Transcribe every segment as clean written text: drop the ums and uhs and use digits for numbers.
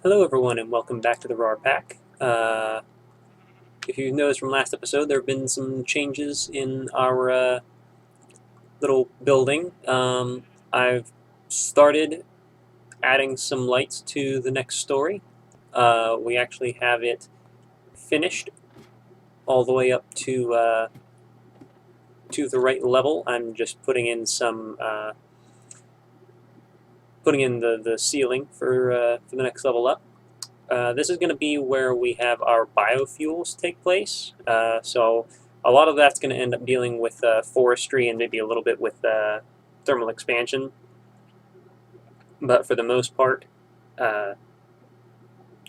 Hello everyone and welcome back to the Rarpack. If you've noticed from last episode, there have been some changes in our little building. I've started adding some lights to the next story. We actually have it finished all the way up to the right level. I'm just putting in the ceiling for the next level up. This is going to be where we have our biofuels take place. So a lot of that's going to end up dealing with forestry and maybe a little bit with thermal expansion. But for the most part, uh,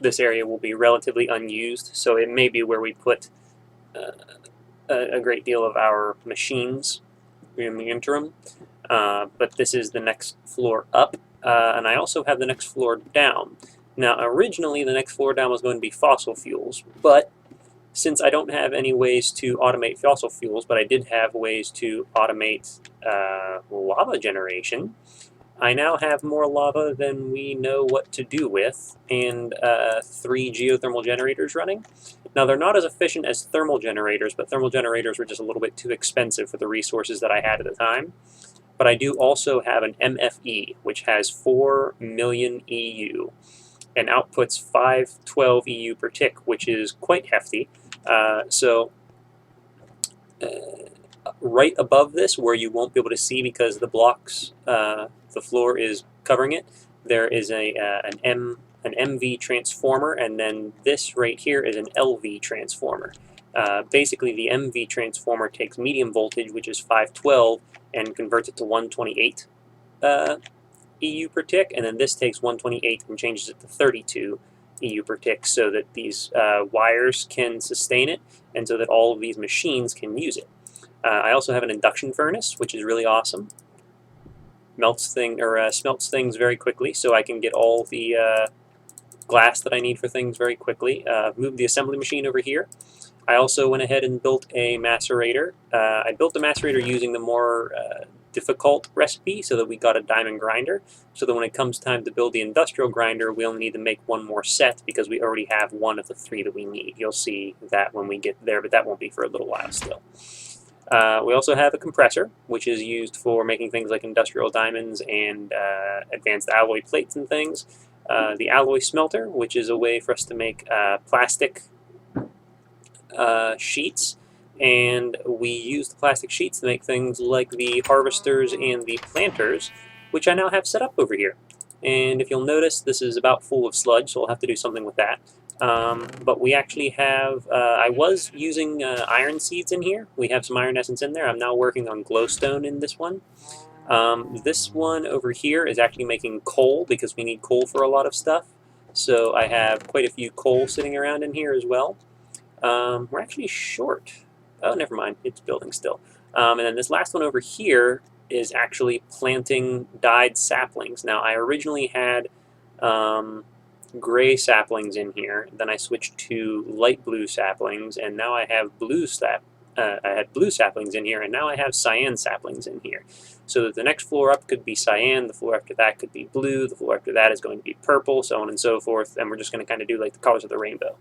this area will be relatively unused. So it may be where we put uh, a great deal of our machines in the interim. But this is the next floor up. And I also have the next floor down. Now, originally, the next floor down was going to be fossil fuels, but since I don't have any ways to automate fossil fuels, but I did have ways to automate lava generation, I now have more lava than we know what to do with, and 3 geothermal generators running. Now, they're not as efficient as thermal generators, but thermal generators were just a little bit too expensive for the resources that I had at the time. But I do also have an MFE, which has 4 million EU and outputs 512 EU per tick, which is quite hefty. So right above this, where you won't be able to see because the blocks, the floor is covering it, there is an MV transformer, and then this right here is an LV transformer. Basically, the MV transformer takes medium voltage, which is 512, and converts it to 128 EU per tick, and then this takes 128 and changes it to 32 EU per tick so that these wires can sustain it and so that all of these machines can use it. I also have an induction furnace, which is really awesome. Smelts things very quickly, so I can get all the glass that I need for things very quickly. Moved the assembly machine over here. I also went ahead and built a macerator. I built the macerator using the more difficult recipe so that we got a diamond grinder, so that when it comes time to build the industrial grinder, we only need to make one more set because we already have one of the 3 that we need. You'll see that when we get there, but that won't be for a little while still. We also have a compressor, which is used for making things like industrial diamonds and advanced alloy plates and things. The alloy smelter, which is a way for us to make plastic sheets, and we use the plastic sheets to make things like the harvesters and the planters, which I now have set up over here. And if you'll notice, this is about full of sludge, so we'll have to do something with that. But we actually have, I was using iron seeds in here. We have some iron essence in there. I'm now working on glowstone in this one. This one over here is actually making coal because we need coal for a lot of stuff. So I have quite a few coal sitting around in here as well. We're actually short. Oh, never mind. It's building still. And then this last one over here is actually planting dyed saplings. Now, I originally had gray saplings in here. Then I switched to light blue saplings, and now I have I had blue saplings in here, and now I have cyan saplings in here. So that the next floor up could be cyan, the floor after that could be blue, the floor after that is going to be purple, so on and so forth, and we're just going to kind of do like the colors of the rainbow.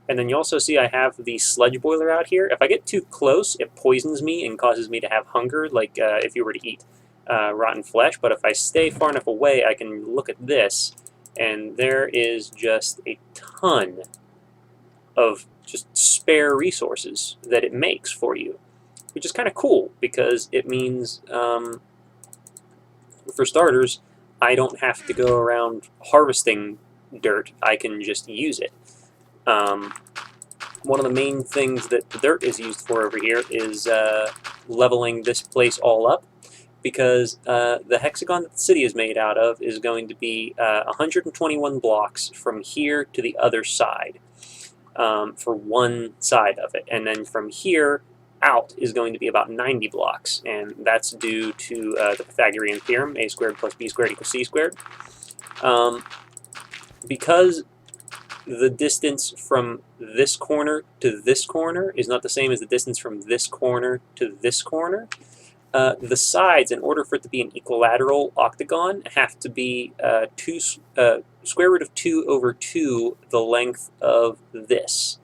And then you also see I have the sludge boiler out here. If I get too close, it poisons me and causes me to have hunger, like if you were to eat rotten flesh. But if I stay far enough away, I can look at this, and there is just a ton of just spare resources that it makes for you, which is kind of cool because it means, for starters, I don't have to go around harvesting dirt. I can just use it. One of the main things that the dirt is used for over here is leveling this place all up, because the hexagon that the city is made out of is going to be 121 blocks from here to the other side, for one side of it, and then from here out is going to be about 90 blocks, and that's due to the Pythagorean theorem, a squared plus b squared equals c squared. Because the distance from this corner to this corner is not the same as the distance from this corner to this corner, The sides, in order for it to be an equilateral octagon, have to be square root of 2 over 2 the length of this.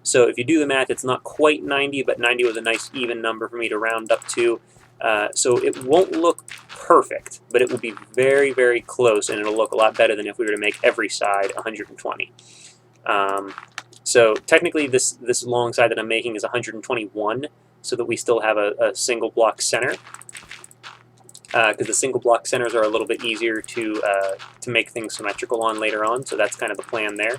So if you do the math, it's not quite 90, but 90 was a nice even number for me to round up to. So it won't look perfect, but it will be very, very close, and it'll look a lot better than if we were to make every side 120. So technically this long side that I'm making is 121, so that we still have a single block center, because the single block centers are a little bit easier to make things symmetrical on later on, so that's kind of the plan there.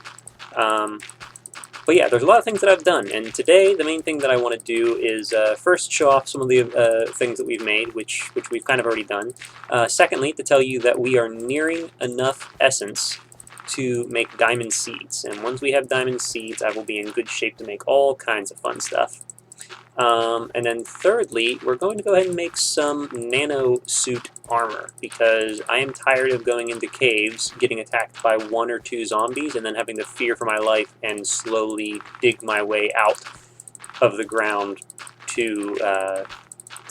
But yeah, there's a lot of things that I've done, and today the main thing that I want to do is first show off some of the things that we've made, which we've kind of already done. Secondly, to tell you that we are nearing enough essence to make diamond seeds, and once we have diamond seeds, I will be in good shape to make all kinds of fun stuff. And then thirdly, we're going to go ahead and make some Nano-Suit armor, because I am tired of going into caves, getting attacked by 1 or 2 zombies, and then having to fear for my life and slowly dig my way out of the ground to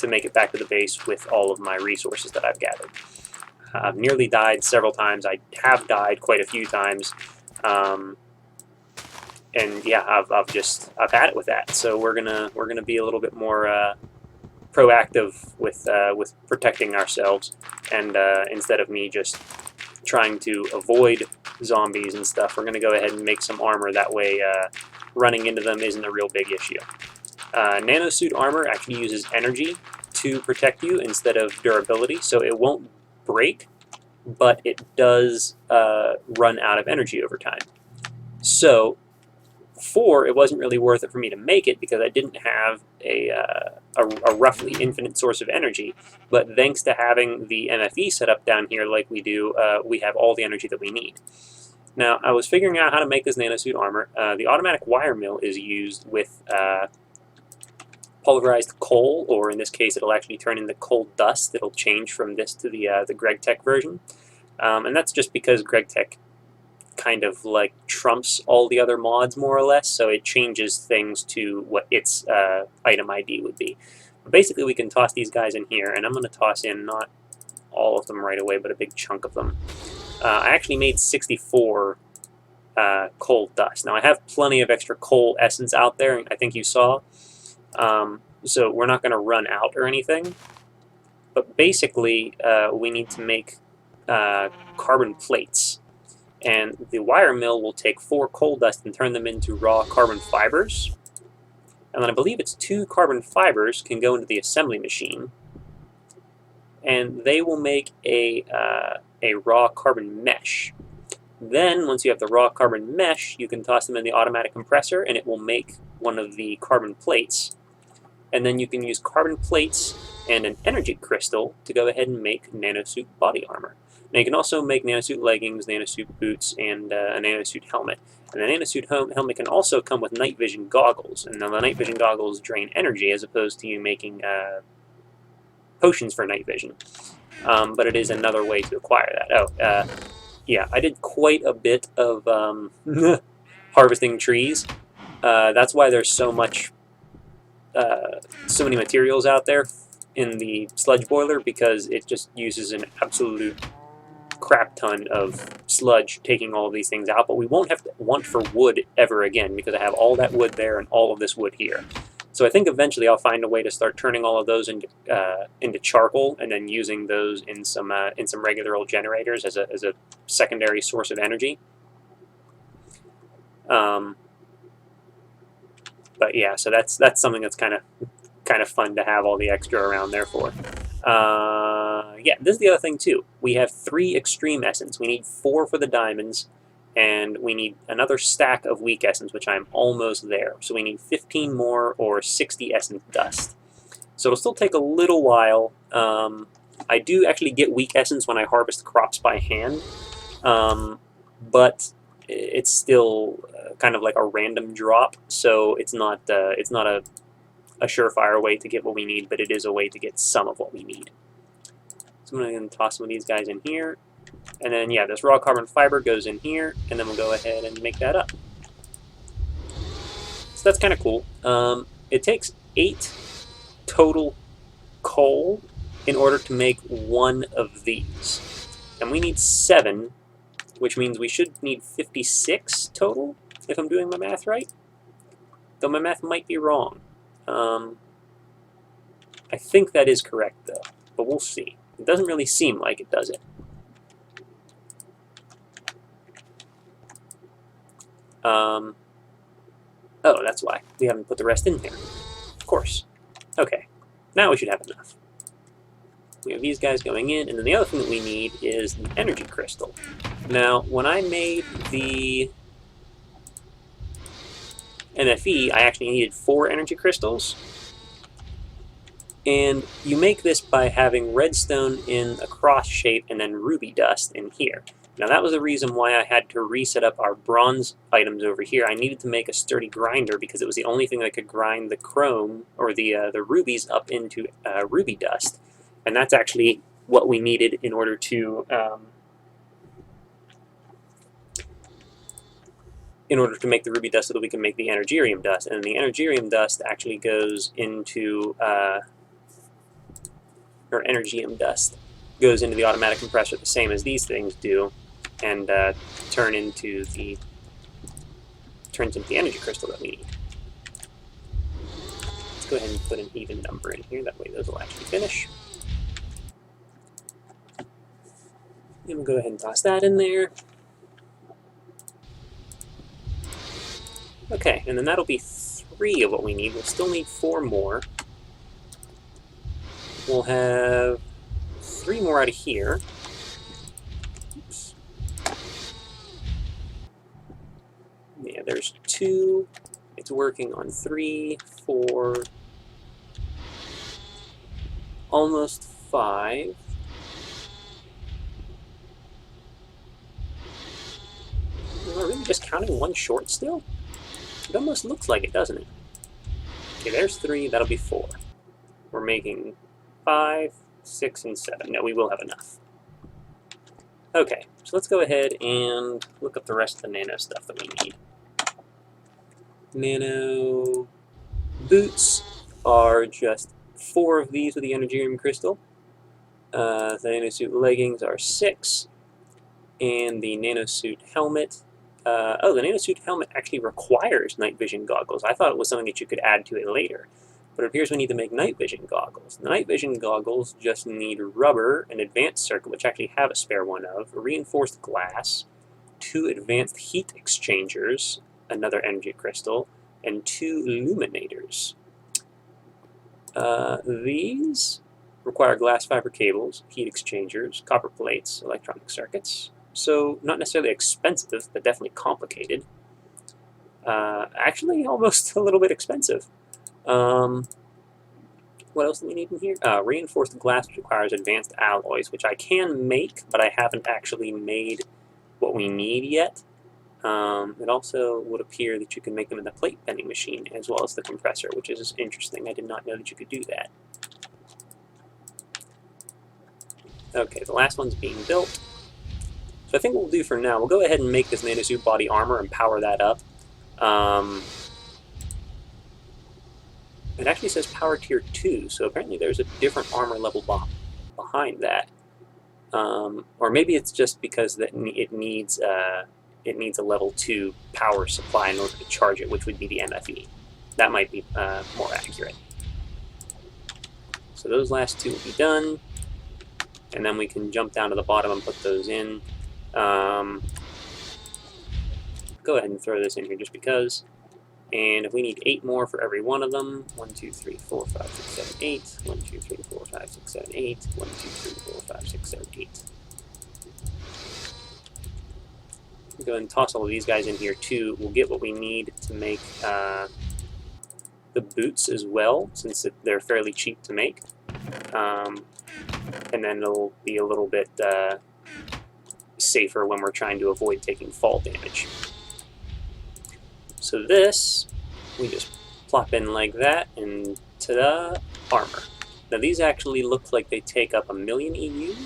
make it back to the base with all of my resources that I've gathered. I've nearly died several times. I have died quite a few times. And yeah, I've had it with that. So we're gonna be a little bit more proactive with protecting ourselves, and instead of me just trying to avoid zombies and stuff, we're gonna go ahead and make some armor. That way, running into them isn't a real big issue. Nano-Suit armor actually uses energy to protect you instead of durability, so it won't break, but it does run out of energy over time. So before, it wasn't really worth it for me to make it because I didn't have a roughly infinite source of energy. But thanks to having the MFE set up down here like we do, we have all the energy that we need. Now, I was figuring out how to make this Nano-Suit armor. The automatic wire mill is used with pulverized coal, or in this case, it'll actually turn into coal dust. It'll change from this to the GregTech version. And that's just because GregTech kind of like trumps all the other mods more or less, so it changes things to what its item ID would be. But basically, we can toss these guys in here, and I'm going to toss in not all of them right away, but a big chunk of them. I actually made 64 coal dust. Now I have plenty of extra coal essence out there, I think you saw, so we're not going to run out or anything. But basically, we need to make carbon plates. And the wire mill will take 4 coal dust and turn them into raw carbon fibers. And then I believe it's 2 carbon fibers can go into the assembly machine. And they will make a raw carbon mesh. Then, once you have the raw carbon mesh, you can toss them in the automatic compressor, and it will make one of the carbon plates. And then you can use carbon plates and an energy crystal to go ahead and make Nano-Suit body armor. Now you can also make Nano-Suit leggings, Nano-Suit boots, and a Nano-Suit helmet. And the Nano-Suit helmet can also come with night vision goggles. And now the night vision goggles drain energy as opposed to you making potions for night vision. But it is another way to acquire that. Yeah, I did quite a bit of harvesting trees. That's why there's so many materials out there in the sludge boiler, because it just uses an absolute crap ton of sludge taking all of these things out. But we won't have to want for wood ever again, because I have all that wood there and all of this wood here. So I think eventually I'll find a way to start turning all of those into charcoal, and then using those in some regular old generators as a secondary source of energy. But yeah, so that's something that's kind of fun to have all the extra around there for. Yeah, this is the other thing too. We have 3 extreme essence. We need 4 for the diamonds, and we need another stack of weak essence, which I'm almost there. So we need 15 more, or 60 essence dust. So it'll still take a little while. I do actually get weak essence when I harvest crops by hand, but it's still kind of like a random drop. So it's not a surefire way to get what we need, but it is a way to get some of what we need. So I'm going to toss some of these guys in here. And then, yeah, this raw carbon fiber goes in here, and then we'll go ahead and make that up. So that's kind of cool. It takes 8 total coal in order to make one of these. And we need 7, which means we should need 56 total, if I'm doing my math right. Though my math might be wrong. I think that is correct, though, but we'll see. It doesn't really seem like it, does it? Oh, that's why. We haven't put the rest in there. Of course. Okay. Now we should have enough. We have these guys going in, and then the other thing that we need is the energy crystal. Now, when I made the NFE, I actually needed 4 energy crystals. And you make this by having redstone in a cross shape and then ruby dust in here. Now that was the reason why I had to reset up our bronze items over here. I needed to make a sturdy grinder because it was the only thing that could grind the chrome or the rubies up into ruby dust. And that's actually what we needed in order to make the ruby dust so that we can make the energirium dust. And the energirium dust actually goes into or energium dust goes into the automatic compressor the same as these things do, and turns into the energy crystal that we need. Let's go ahead and put an even number in here, that way those will actually finish. And we'll go ahead and toss that in there. Okay, and then that'll be 3 of what we need. We'll still need 4 more. We'll have 3 more out of here. Oops. Yeah, there's 2. It's working on 3, 4, almost 5. Am I really just counting 1 short still? It almost looks like it, doesn't it? Okay, there's 3, that'll be 4. We're making 5, 6, and 7. No, we will have enough. Okay, so let's go ahead and look up the rest of the nano stuff that we need. Nano boots are just 4 of these with the energirium crystal. The Nano-Suit leggings are 6, and the Nano-Suit helmet. Oh, the Nano-Suit helmet actually requires night vision goggles. I thought it was something that you could add to it later. But it appears we need to make night vision goggles. The night vision goggles just need rubber, an advanced circuit, which I actually have a spare one of, reinforced glass, 2 advanced heat exchangers, another energy crystal, and 2 illuminators. These require glass fiber cables, heat exchangers, copper plates, electronic circuits. So not necessarily expensive, but definitely complicated. Actually, almost a little bit expensive. What else do we need in here? Reinforced glass, which requires advanced alloys, which I can make, but I haven't actually made what we need yet. It also would appear that you can make them in the plate bending machine as well as the compressor, which is interesting. I did not know that you could do that. Okay, the last one's being built. So I think what we'll do for now, we'll go ahead and make this Nano-Suit body armor and power that up. It actually says power tier 2, so apparently there's a different armor level behind that. Or maybe it's just because that it needs a level 2 power supply in order to charge it, which would be the MFE. That might be more accurate. So those last 2 will be done, and then we can jump down to the bottom and put those in. Go ahead and throw this in here just because. And if we need 8 more for every one of them, 1, 2, 3, 4, 5, 6, 7, 8. 1, 2, 3, 4, 5, 6, 7, 8. 1, 2, 3, 4, 5, 6, 7, 8. Go ahead and toss all of these guys in here too. We'll get what we need to make the boots as well, since they're fairly cheap to make. And then it'll be a little bit safer when we're trying to avoid taking fall damage. So this, we just plop in like that, and ta-da, armor. Now these actually look like they take up 1,000,000 EU.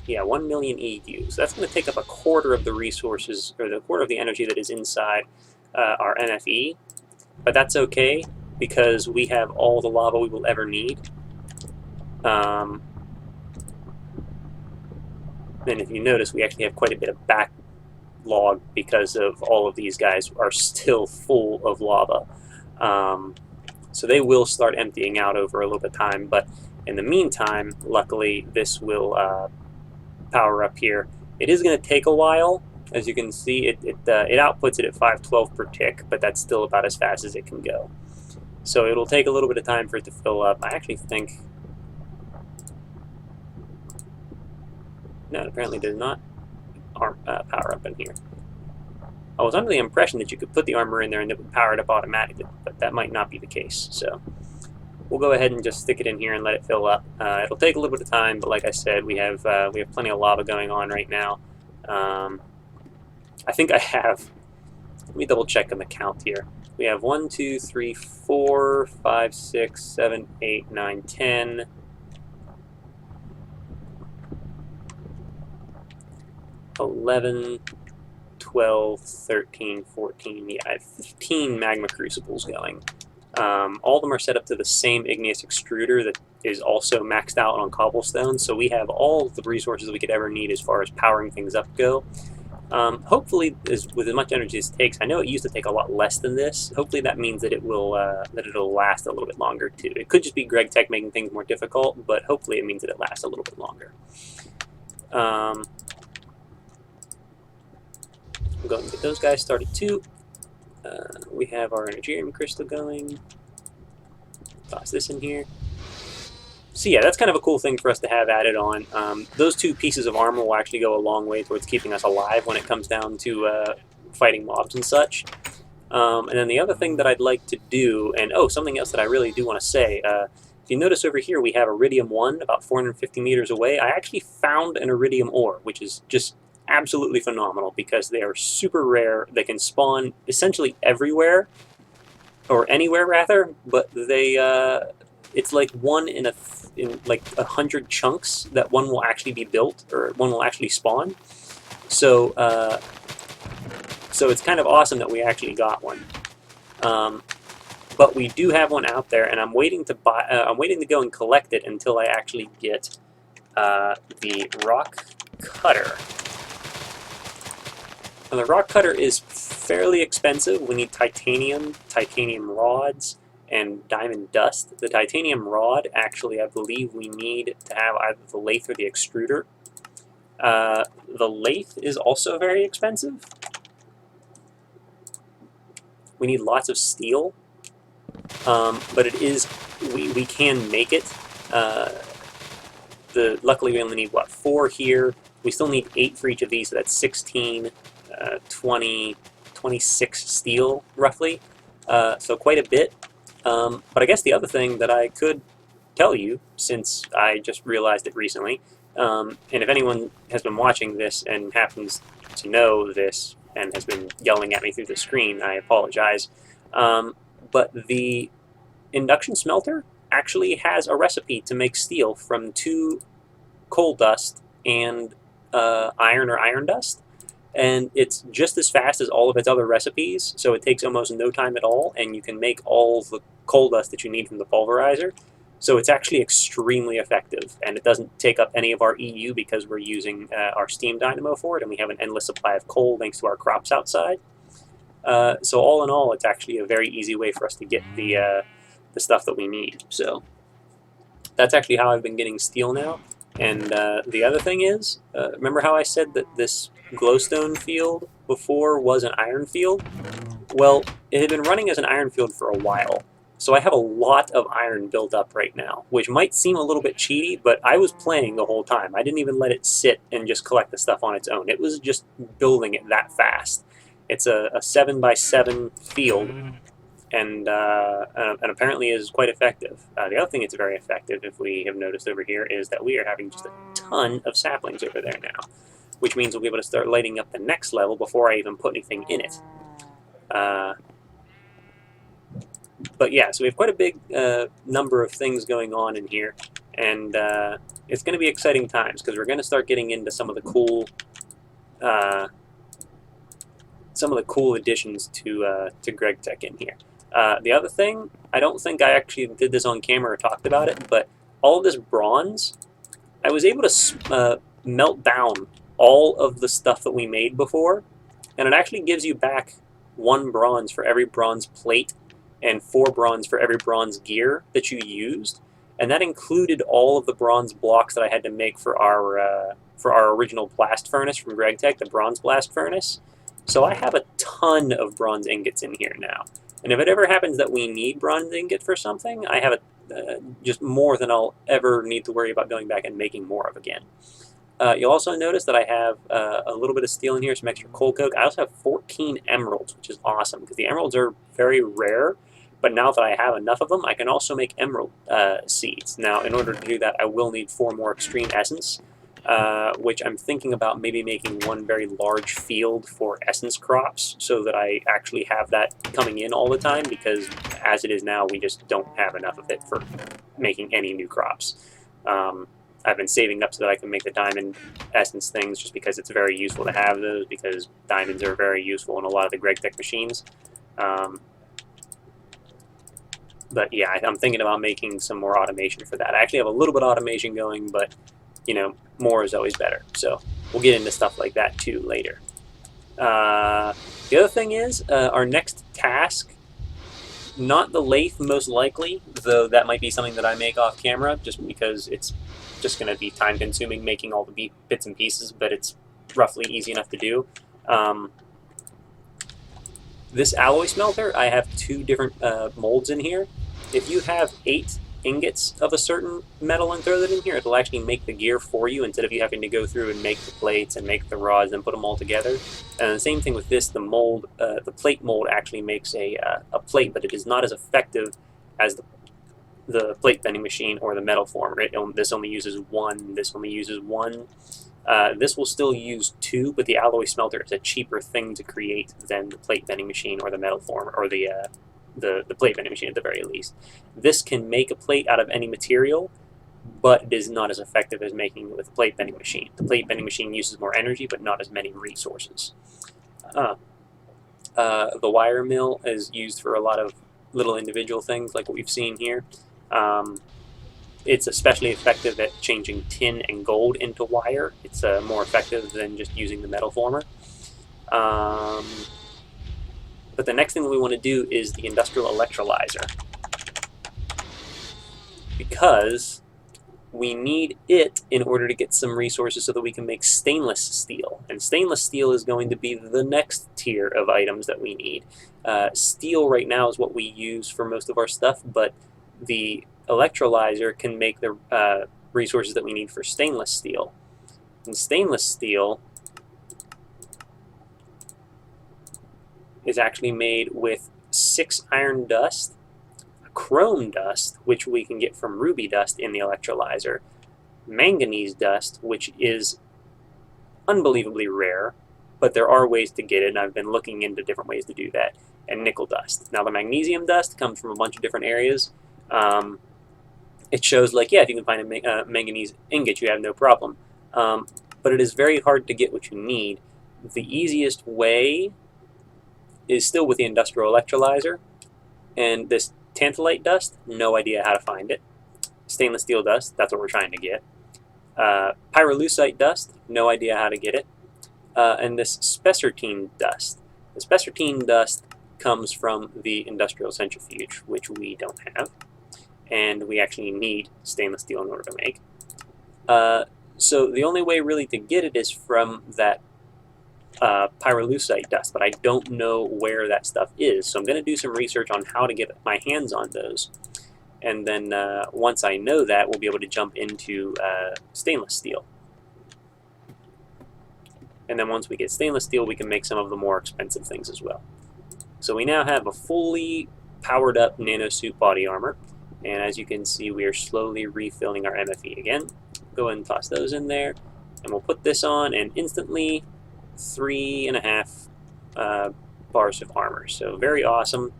Yeah, 1,000,000 EU. So that's going to take up a quarter of the resources, or the quarter of the energy that is inside our NFE. But that's okay, because we have all the lava we will ever need. And if you notice, we actually have quite a bit of backlog because of all of these guys are still full of lava. So they will start emptying out over a little bit of time, but in the meantime, luckily, this will power up here. It is going to take a while. As you can see, it outputs it at 512 per tick, but that's still about as fast as it can go. So it'll take a little bit of time for it to fill up. I actually think... No, it apparently does not power up in here. I was under the impression that you could put the armor in there and it would power it up automatically, but that might not be the case. So we'll go ahead and just stick it in here and let it fill up. It'll take a little bit of time, but like I said, we have plenty of lava going on right now. I think I have... Let me double check on the count here. We have 1, 2, 3, 4, 5, 6, 7, 8, 9, 10... 11, 12, 13, 14, yeah, I have 15 magma crucibles going. All of them are set up to the same igneous extruder that is also maxed out on cobblestone, so we have all the resources we could ever need as far as powering things up go. Hopefully, with as much energy as it takes, I know it used to take a lot less than this. Hopefully that means that it'll last a little bit longer too. It could just be Greg Tech making things more difficult, but hopefully it means that it lasts a little bit longer. We'll go and get those guys started too. We have our Energium crystal going. Toss this in here. So yeah, that's kind of a cool thing for us to have added on. Those two pieces of armor will actually go a long way towards keeping us alive when it comes down to fighting mobs and such. And then the other thing that I'd like to do, and something else that I really do want to say, if you notice over here we have Iridium 1 about 450 meters away. I actually found an Iridium ore, which is just absolutely phenomenal because they are super rare. They can spawn essentially everywhere, or anywhere rather, but they it's like one in like 100 chunks that one will actually be built, or one will actually spawn. So so it's kind of awesome that we actually got one. But we do have one out there, and I'm waiting to buy. I'm waiting to go and collect it until I actually get the rock cutter. Now, the rock cutter is fairly expensive. We need titanium rods, and diamond dust. The titanium rod, actually, I believe we need to have either the lathe or the extruder. The lathe is also very expensive. We need lots of steel, but it is, we can make it. Luckily, we only need, 4 here. We still need 8 for each of these, so that's 16, 20, 26 steel, roughly. So quite a bit. But I guess the other thing that I could tell you, since I just realized it recently, and if anyone has been watching this and happens to know this and has been yelling at me through the screen, I apologize. But the induction smelter actually has a recipe to make steel from 2 coal dust and iron or iron dust. And it's just as fast as all of its other recipes, so it takes almost no time at all, and you can make all the coal dust that you need from the pulverizer. So it's actually extremely effective, and it doesn't take up any of our EU because we're using our steam dynamo for it, and we have an endless supply of coal thanks to our crops outside. So all in all, it's actually a very easy way for us to get the stuff that we need. So that's actually how I've been getting steel now. And the other thing is, remember how I said that this glowstone field before was an iron field? Well, it had been running as an iron field for a while. So I have a lot of iron built up right now, which might seem a little bit cheaty, but I was playing the whole time. I didn't even let it sit and just collect the stuff on its own. It was just building it that fast. It's a 7x7 field, and apparently is quite effective. The other thing that's very effective, if we have noticed over here, is that we are having just a ton of saplings over there now, which means we'll be able to start lighting up the next level before I even put anything in it. But yeah, so we have quite a big number of things going on in here, and it's going to be exciting times because we're going to start getting into some of the cool additions to Greg Tech in here. The other thing, I don't think I actually did this on camera or talked about it, but all of this bronze, I was able to melt down all of the stuff that we made before, and it actually gives you back 1 bronze for every bronze plate and 4 bronze for every bronze gear that you used, and that included all of the bronze blocks that I had to make for our original blast furnace from GregTech, the bronze blast furnace. So I have a ton of bronze ingots in here now, and if it ever happens that we need bronze ingot for something, I have just more than I'll ever need to worry about going back and making more of again. You'll also notice that I have a little bit of steel in here, some extra coal coke. I also have 14 emeralds, which is awesome, because the emeralds are very rare, but now that I have enough of them, I can also make emerald seeds. Now, in order to do that, I will need 4 more extreme essence, which I'm thinking about maybe making 1 very large field for essence crops, so that I actually have that coming in all the time, because as it is now, we just don't have enough of it for making any new crops. I've been saving up so that I can make the diamond essence things, just because it's very useful to have those, because diamonds are very useful in a lot of the GregTech machines. But yeah, I'm thinking about making some more automation for that. I actually have a little bit of automation going, but you know, more is always better. So we'll get into stuff like that too later. The other thing is, our next task, not the lathe most likely, though that might be something that I make off camera, just because it's just going to be time consuming making all the bits and pieces, but it's roughly easy enough to do. This alloy smelter, I have 2 different molds in here. If you have 8 ingots of a certain metal and throw that in here, it'll actually make the gear for you, instead of you having to go through and make the plates and make the rods and put them all together. And the same thing with this, the mold, the plate mold actually makes a plate, but it is not as effective as the plate bending machine or the metal former. This only uses 1, this only uses 1. This will still use 2, but the alloy smelter is a cheaper thing to create than the plate bending machine or the metal former, or the plate bending machine at the very least. This can make a plate out of any material, but it is not as effective as making it with the plate bending machine. The plate bending machine uses more energy, but not as many resources. The wire mill is used for a lot of little individual things like what we've seen here. It's especially effective at changing tin and gold into wire. It's more effective than just using the metal former. But the next thing that we want to do is the industrial electrolyzer, because we need it in order to get some resources so that we can make stainless steel. And stainless steel is going to be the next tier of items that we need. Steel right now is what we use for most of our stuff, but the electrolyzer can make the resources that we need for stainless steel. And stainless steel is actually made with 6 iron dust, chrome dust, which we can get from ruby dust in the electrolyzer, manganese dust, which is unbelievably rare, but there are ways to get it, and I've been looking into different ways to do that, and nickel dust. Now the magnesium dust comes from a bunch of different areas. It shows like, yeah, if you can find a manganese ingot, you have no problem. But it is very hard to get what you need. The easiest way is still with the industrial electrolyzer, and this tantalite dust, no idea how to find it. Stainless steel dust, that's what we're trying to get. Pyrolusite dust, no idea how to get it. And this spessartine dust. The spessartine dust comes from the industrial centrifuge, which we don't have, and we actually need stainless steel in order to make. So the only way really to get it is from that pyrolusite dust, but I don't know where that stuff is, so I'm going to do some research on how to get my hands on those, and then once I know that, we'll be able to jump into stainless steel. And then once we get stainless steel, we can make some of the more expensive things as well. So we now have a fully powered up Nano-Suit body armor, and as you can see, we are slowly refilling our MFE again. Go ahead and toss those in there, and we'll put this on, and instantly 3.5 bars of armor. So very awesome.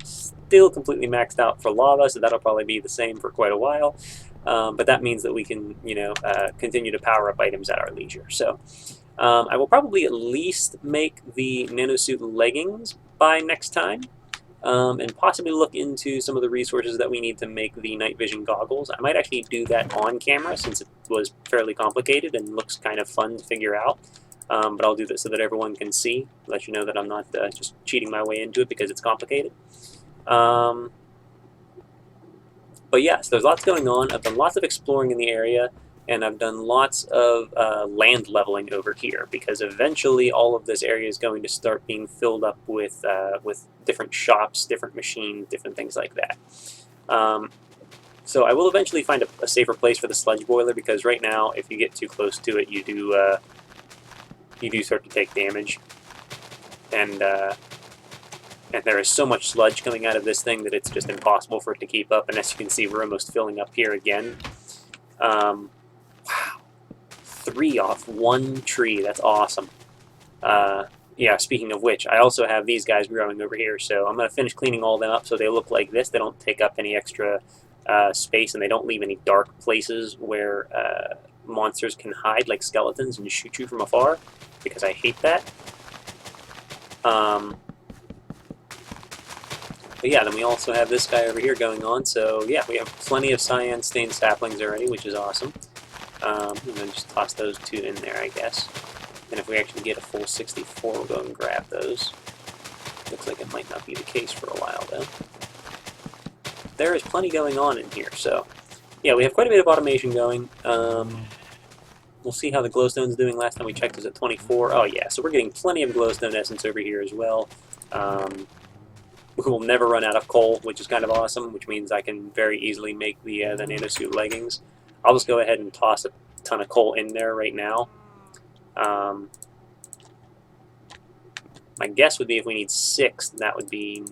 Still completely maxed out for lava, so that'll probably be the same for quite a while. But that means that we can, continue to power up items at our leisure. So I will probably at least make the Nano-Suit leggings by next time. and possibly look into some of the resources that we need to make the night vision goggles. I might actually do that on camera since it was fairly complicated and looks kind of fun to figure out. But I'll do this so that everyone can see, let you know that I'm not just cheating my way into it because it's complicated. But yes, there's lots going on. I've done lots of exploring in the area, and I've done lots of land leveling over here because eventually all of this area is going to start being filled up with different shops, different machines, different things like that. So I will eventually find a safer place for the sludge boiler because right now, if you get too close to it, you do start to take damage, and there is so much sludge coming out of this thing that it's just impossible for it to keep up. And as you can see, we're almost filling up here again. Wow, 3 off 1 tree. That's awesome. Yeah, speaking of which, I also have these guys growing over here, so I'm going to finish cleaning all them up so they look like this. They don't take up any extra space, and they don't leave any dark places where monsters can hide, like skeletons, and shoot you from afar, because I hate that. But yeah, then we also have this guy over here going on, so yeah, we have plenty of cyan stained saplings already, which is awesome. And then just toss those 2 in there, I guess. And if we actually get a full 64, we'll go and grab those. Looks like it might not be the case for a while, though. There is plenty going on in here, so yeah, we have quite a bit of automation going. We'll see how the glowstone's doing. Last time we checked was at 24. Oh yeah, so we're getting plenty of glowstone essence over here as well. We will never run out of coal, which is kind of awesome, which means I can very easily make the Nano-Suit leggings. I'll just go ahead and toss a ton of coal in there right now. My guess would be if we need 6, that would be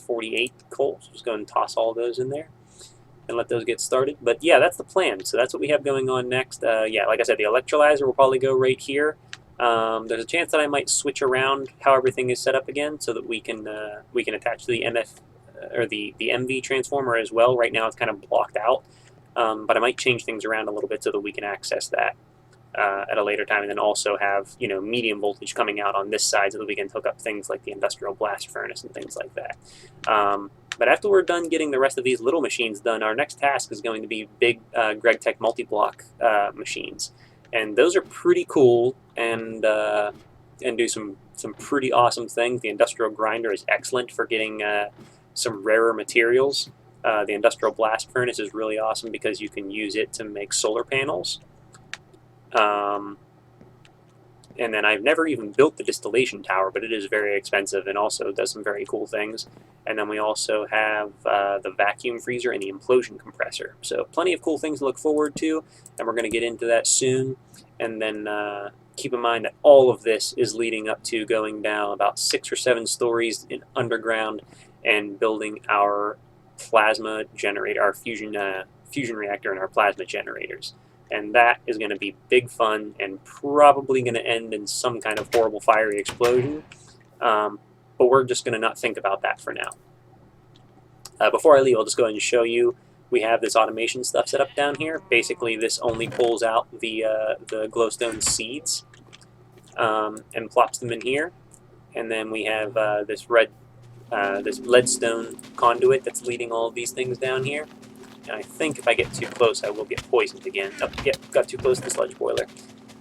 48 coal. So just go and toss all those in there and let those get started. But yeah, that's the plan. So that's what we have going on next. Yeah, like I said, the electrolyzer will probably go right here. There's a chance that I might switch around how everything is set up again so that we can attach the MF or the MV transformer as well. Right now it's kind of blocked out, but I might change things around a little bit so that we can access that at a later time, and then also have medium voltage coming out on this side so that we can hook up things like the industrial blast furnace and things like that. But after we're done getting the rest of these little machines done, our next task is going to be big GregTech multi-block machines. And those are pretty cool and do some pretty awesome things. The industrial grinder is excellent for getting some rarer materials. The industrial blast furnace is really awesome because you can use it to make solar panels. And then I've never even built the distillation tower, but it is very expensive and also does some very cool things. And then we also have the vacuum freezer and the implosion compressor. So plenty of cool things to look forward to, and we're going to get into that soon. And then keep in mind that all of this is leading up to going down about 6 or 7 stories in underground and building our plasma generator, our fusion reactor, and our plasma generators. And that is going to be big fun and probably going to end in some kind of horrible fiery explosion. But we're just going to not think about that for now. Before I leave, I'll just go ahead and show you. We have this automation stuff set up down here. Basically, this only pulls out the glowstone seeds and plops them in here. And then we have this leadstone conduit that's leading all of these things down here. And I think if I get too close, I will get poisoned again. Oh, yeah, got too close to the sludge boiler.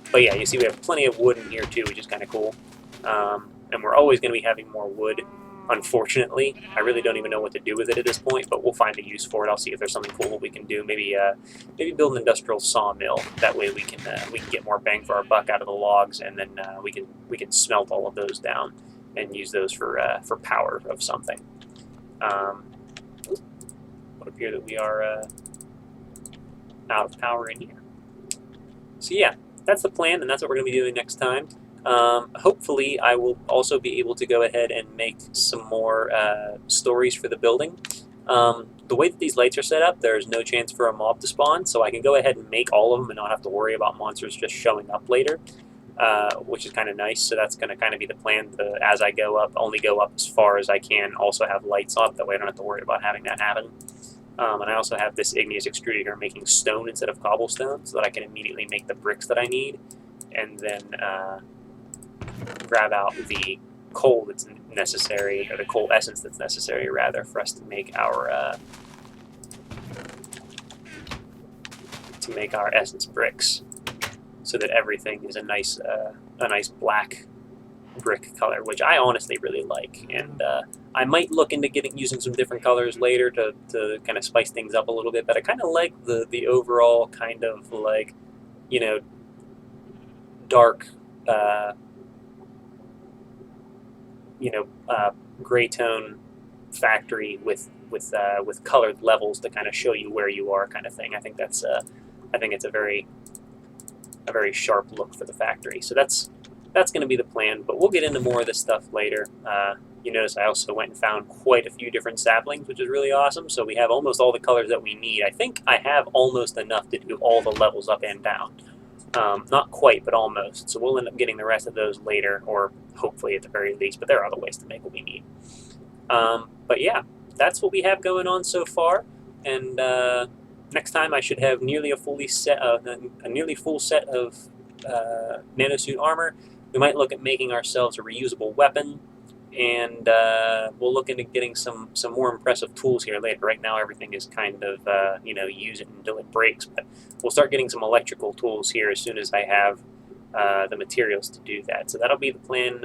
But yeah, you see we have plenty of wood in here too, which is kind of cool. And we're always going to be having more wood, unfortunately. I really don't even know what to do with it at this point, but we'll find a use for it. I'll see if there's something cool we can do. Maybe build an industrial sawmill. That way we can get more bang for our buck out of the logs, and then we can smelt all of those down and use those for power of something. Would appear that we are out of power in here. So yeah, that's the plan, and that's what we're going to be doing next time. Hopefully I will also be able to go ahead and make some more stories for the building. The way that these lights are set up, there's no chance for a mob to spawn, so I can go ahead and make all of them and not have to worry about monsters just showing up later, which is kind of nice. So that's going to kind of be the plan, to, as I go up, only go up as far as I can, also have lights up, that way I don't have to worry about having that happen. And I also have this igneous extruder making stone instead of cobblestone, so that I can immediately make the bricks that I need, and then grab out the coal that's necessary, or the coal essence that's necessary, rather, for us to make our essence bricks, so that everything is a nice black brick color, which I honestly really like. And I might look into using some different colors later to kind of spice things up a little bit. But I kind of like the overall kind of like, you know, dark, you know, gray tone factory with colored levels to kind of show you where you are, kind of thing. I think it's a very sharp look for the factory. So that's going to be the plan. But we'll get into more of this stuff later. You notice I also went and found quite a few different saplings, which is really awesome. So we have almost all the colors that we need. I think I have almost enough to do all the levels up and down. Not quite, but almost. So we'll end up getting the rest of those later, or hopefully at the very least. But there are other ways to make what we need. But yeah, that's what we have going on so far. And next time I should have nearly a nearly full set of Nano-Suit armor. We might look at making ourselves a reusable weapon, and we'll look into getting some more impressive tools here later. Right now everything is kind of, you know, use it until it breaks, but we'll start getting some electrical tools here as soon as I have the materials to do that. So that'll be the plan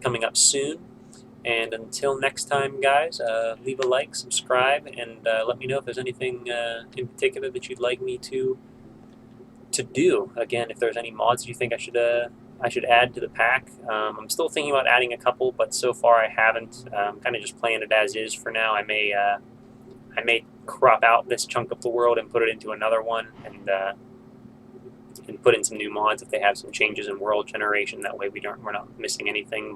coming up soon. And until next time, guys, leave a like, subscribe, and let me know if there's anything in particular that you'd like me to do. Again, if there's any mods you think I should add to the pack. I'm still thinking about adding a couple, but so far I haven't. Kind of just playing it as is for now. I may crop out this chunk of the world and put it into another one, and put in some new mods if they have some changes in world generation. That way we're not missing anything.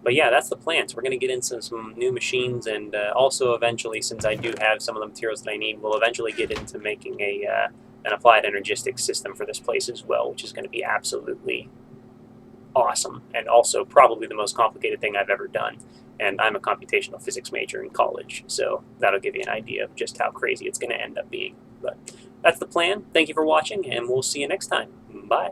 But yeah, that's the plan. So we're going to get into some new machines, and also eventually, since I do have some of the materials that I need, we'll eventually get into making an applied energistics system for this place as well, which is going to be absolutely awesome, and also probably the most complicated thing I've ever done. And I'm a computational physics major in college, so that'll give you an idea of just how crazy it's going to end up being. But that's the plan. Thank you for watching, and we'll see you next time. Bye.